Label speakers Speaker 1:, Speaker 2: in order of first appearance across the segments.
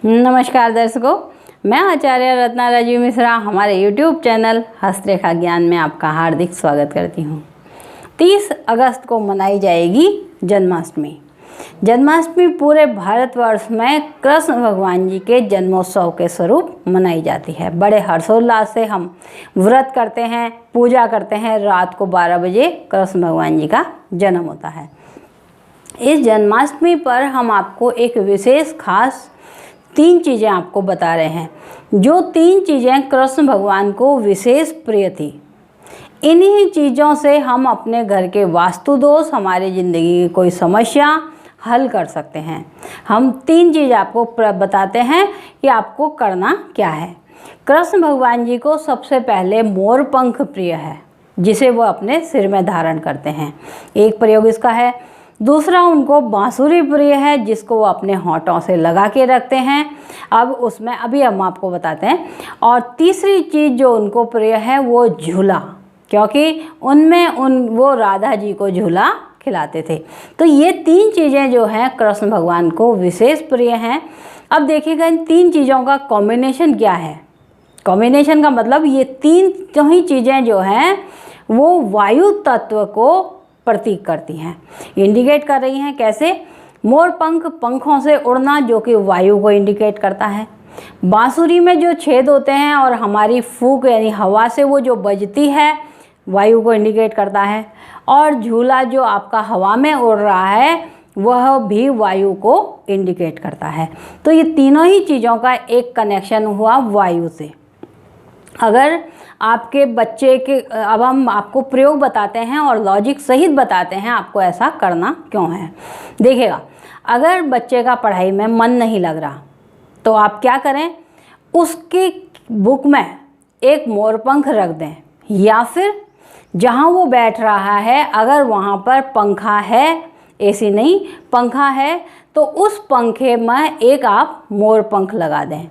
Speaker 1: नमस्कार दर्शकों, मैं आचार्य रत्ना राजीव मिश्रा हमारे YouTube चैनल हस्तरेखा ज्ञान में आपका हार्दिक स्वागत करती हूँ। 30 अगस्त को मनाई जाएगी जन्माष्टमी। जन्माष्टमी पूरे भारतवर्ष में कृष्ण भगवान जी के जन्मोत्सव के स्वरूप मनाई जाती है। बड़े हर्षोल्लास से हम व्रत करते हैं, पूजा करते हैं। रात को 12 बजे कृष्ण भगवान जी का जन्म होता है। इस जन्माष्टमी पर हम आपको एक विशेष खास 3 चीज़ें आपको बता रहे हैं, जो 3 चीज़ें कृष्ण भगवान को विशेष प्रिय थी। इन्हीं चीज़ों से हम अपने घर के वास्तु दोष, हमारी ज़िंदगी की कोई समस्या हल कर सकते हैं। हम 3 चीज़ आपको बताते हैं कि आपको करना क्या है। कृष्ण भगवान जी को सबसे पहले मोर पंख प्रिय है, जिसे वो अपने सिर में धारण करते हैं। एक प्रयोग इसका है। दूसरा, उनको बांसुरी प्रिय है, जिसको वो अपने होंठों से लगा के रखते हैं। अब उसमें अभी हम आपको बताते हैं। और तीसरी चीज़ जो उनको प्रिय है वो झूला, क्योंकि उनमें वो राधा जी को झूला खिलाते थे। तो ये 3 चीज़ें जो हैं कृष्ण भगवान को विशेष प्रिय हैं। अब देखिएगा इन 3 चीज़ों का कॉम्बिनेशन क्या है। कॉम्बिनेशन का मतलब ये 3 ही चीज़ें जो हैं वो वायु तत्व को प्रतीक करती हैं, इंडिकेट कर रही हैं। कैसे? मोर पंख, पंखों से उड़ना, जो कि वायु को इंडिकेट करता है। बांसुरी में जो छेद होते हैं और हमारी फूंक यानी हवा से वो जो बजती है, वायु को इंडिकेट करता है। और झूला जो आपका हवा में उड़ रहा है, वह भी वायु को इंडिकेट करता है। तो ये तीनों ही चीज़ों का एक कनेक्शन हुआ वायु से। अगर आपके बच्चे के, अब हम आपको प्रयोग बताते हैं और लॉजिक सहित बताते हैं आपको ऐसा करना क्यों है। देखिएगा, अगर बच्चे का पढ़ाई में मन नहीं लग रहा तो आप क्या करें, उसकी बुक में एक मोरपंख रख दें, या फिर जहाँ वो बैठ रहा है अगर वहाँ पर पंखा है, एसी नहीं पंखा है, तो उस पंखे में एक आप मोरपंख लगा दें।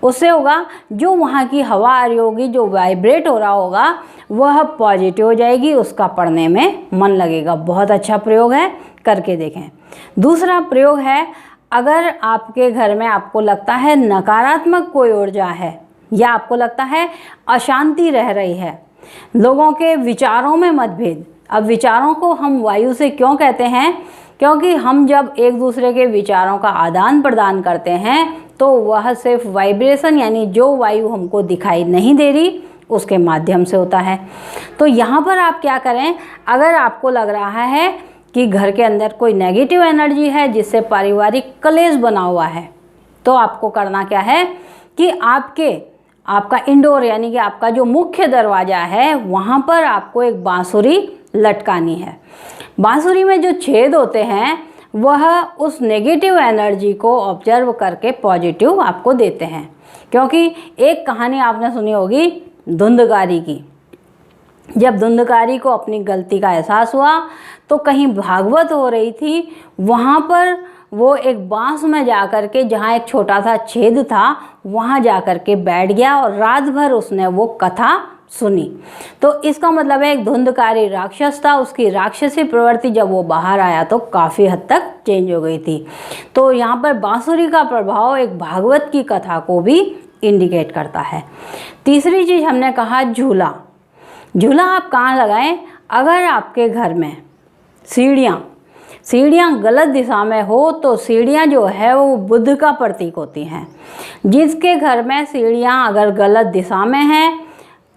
Speaker 1: उससे होगा जो वहाँ की हवा आ रही होगी, जो वाइब्रेट हो रहा होगा, वह पॉजिटिव हो जाएगी, उसका पढ़ने में मन लगेगा। बहुत अच्छा प्रयोग है, करके देखें। दूसरा प्रयोग है, अगर आपके घर में आपको लगता है नकारात्मक कोई ऊर्जा है, या आपको लगता है अशांति रह रही है, लोगों के विचारों में मतभेद। अब विचारों को हम वायु से क्यों कहते हैं? क्योंकि हम जब एक दूसरे के विचारों का आदान प्रदान करते हैं तो वह सिर्फ वाइब्रेशन, यानी जो वायु हमको दिखाई नहीं दे रही, उसके माध्यम से होता है। तो यहाँ पर आप क्या करें, अगर आपको लग रहा है कि घर के अंदर कोई नेगेटिव एनर्जी है जिससे पारिवारिक कलेश बना हुआ है, तो आपको करना क्या है कि आपका इंडोर यानी कि आपका जो मुख्य दरवाज़ा है, वहाँ पर आपको एक बांसुरी लटकानी है। बांसुरी में जो छेद होते हैं वह उस नेगेटिव एनर्जी को ऑब्जर्व करके पॉजिटिव आपको देते हैं। क्योंकि एक कहानी आपने सुनी होगी धुंधकारी की। जब धुंधकारी को अपनी गलती का एहसास हुआ तो कहीं भागवत हो रही थी, वहाँ पर वो एक बांस में जाकर के, जहाँ एक छोटा सा छेद था, वहाँ जाकर के बैठ गया और रात भर उसने वो कथा सुनी। तो इसका मतलब है एक धुंधकारी राक्षस था, उसकी राक्षसी प्रवृत्ति जब वो बाहर आया तो काफ़ी हद तक चेंज हो गई थी। तो यहाँ पर बांसुरी का प्रभाव एक भागवत की कथा को भी इंडिकेट करता है। तीसरी चीज़ हमने कहा झूला। झूला आप कहाँ लगाएं? अगर आपके घर में सीढ़ियाँ गलत दिशा में हो, तो सीढ़ियाँ जो है वो बुध का प्रतीक होती हैं। जिसके घर में सीढ़ियाँ अगर गलत दिशा में हैं,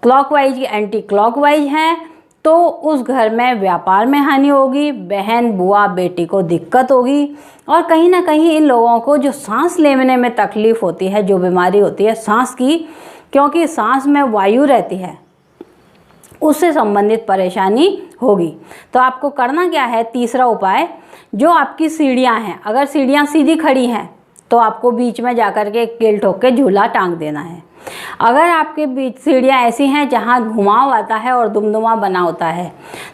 Speaker 1: क्लॉकवाइज या एंटी क्लॉकवाइज हैं, तो उस घर में व्यापार में हानि होगी, बहन बुआ बेटी को दिक्कत होगी। और कहीं ना कहीं इन लोगों को जो सांस लेने में तकलीफ़ होती है, जो बीमारी होती है सांस की, क्योंकि सांस में वायु रहती है, उससे संबंधित परेशानी होगी। तो आपको करना क्या है? तीसरा उपाय, जो आपकी सीढ़ियाँ हैं, अगर सीढ़ियाँ सीधी खड़ी हैं तो आपको बीच में जाकर के कील ठोक के झूला टांग देना है। अगर आपके बीच सीढ़ियाँ ऐसी हैं जहाँ घुमाव आता है और दुमदुमा बना होता है,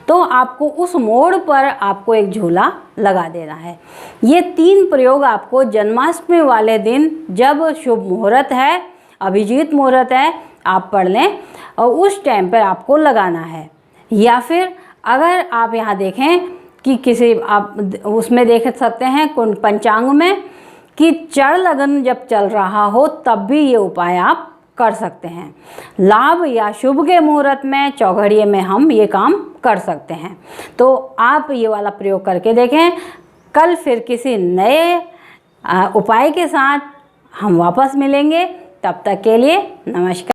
Speaker 1: तो आपको उस मोड़ पर आपको एक झूला लगा देना है। ये 3 प्रयोग आपको जन्माष्टमी वाले दिन, जब शुभ मुहूर्त है, अभिजीत मुहूर्त है, आप पढ़ लें और उस टाइम पर आपको लगाना है। या फिर अगर आप यहाँ देखें कि किसी आप उसमें देख सकते हैं पंचांग में कि चढ़ लगन जब चल रहा हो तब भी ये उपाय आप कर सकते हैं। लाभ या शुभ के मुहूर्त में, चौघड़िए में हम ये काम कर सकते हैं। तो आप ये वाला प्रयोग करके देखें। कल फिर किसी नए उपाय के साथ हम वापस मिलेंगे। तब तक के लिए नमस्कार।